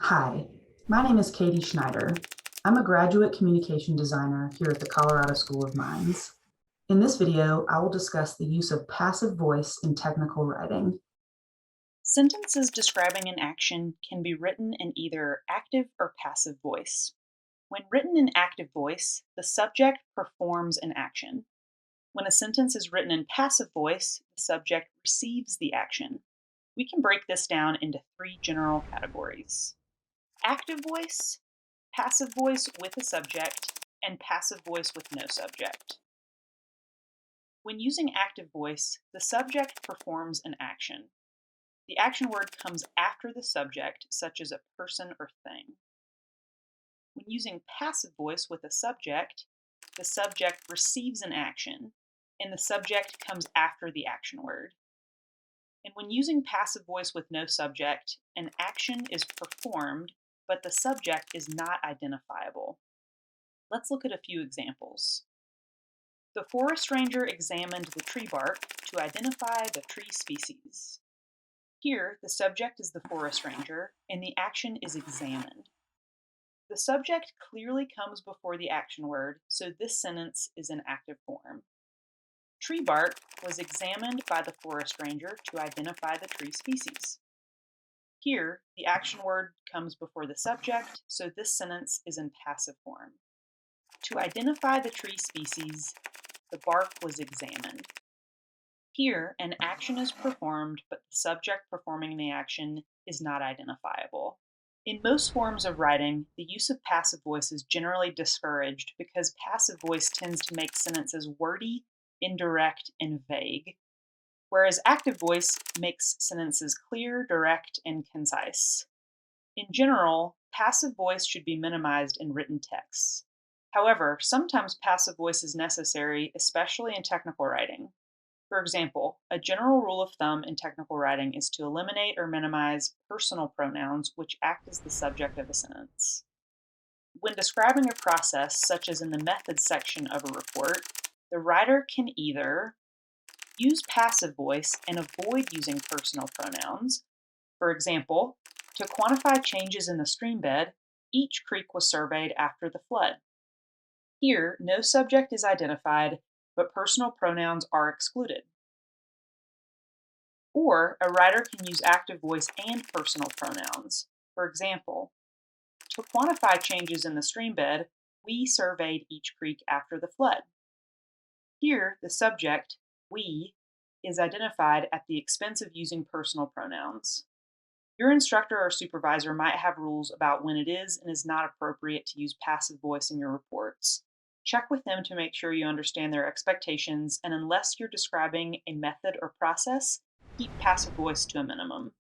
Hi, my name is Katie Schneider. I'm a graduate communication designer here at the Colorado School of Mines. In this video, I will discuss the use of passive voice in technical writing. Sentences describing an action can be written in either active or passive voice. When written in active voice, the subject performs an action. When a sentence is written in passive voice, the subject receives the action. We can break this down into three general categories: active voice, passive voice with a subject, and passive voice with no subject. When using active voice, the subject performs an action. The action word comes after the subject, such as a person or thing. When using passive voice with a subject, the subject receives an action, and the subject comes after the action word. And when using passive voice with no subject, an action is performed, but the subject is not identifiable. Let's look at a few examples. The forest ranger examined the tree bark to identify the tree species. Here, the subject is the forest ranger, and the action is examined. The subject clearly comes before the action word, so this sentence is in active form. Tree bark was examined by the forest ranger to identify the tree species. Here, the action word comes before the subject, so this sentence is in passive form. To identify the tree species, the bark was examined. Here, an action is performed, but the subject performing the action is not identifiable. In most forms of writing, the use of passive voice is generally discouraged because passive voice tends to make sentences wordy, indirect, and vague, whereas active voice makes sentences clear, direct, and concise. In general, passive voice should be minimized in written texts. However, sometimes passive voice is necessary, especially in technical writing. For example, a general rule of thumb in technical writing is to eliminate or minimize personal pronouns which act as the subject of a sentence. When describing a process, such as in the methods section of a report, the writer can either use passive voice and avoid using personal pronouns. For example, to quantify changes in the stream bed, each creek was surveyed after the flood. Here, no subject is identified, but personal pronouns are excluded. Or a writer can use active voice and personal pronouns. For example, to quantify changes in the stream bed, we surveyed each creek after the flood. Here, the subject, we, is identified at the expense of using personal pronouns. Your instructor or supervisor might have rules about when it is and is not appropriate to use passive voice in your reports. Check with them to make sure you understand their expectations, and unless you're describing a method or process, keep passive voice to a minimum.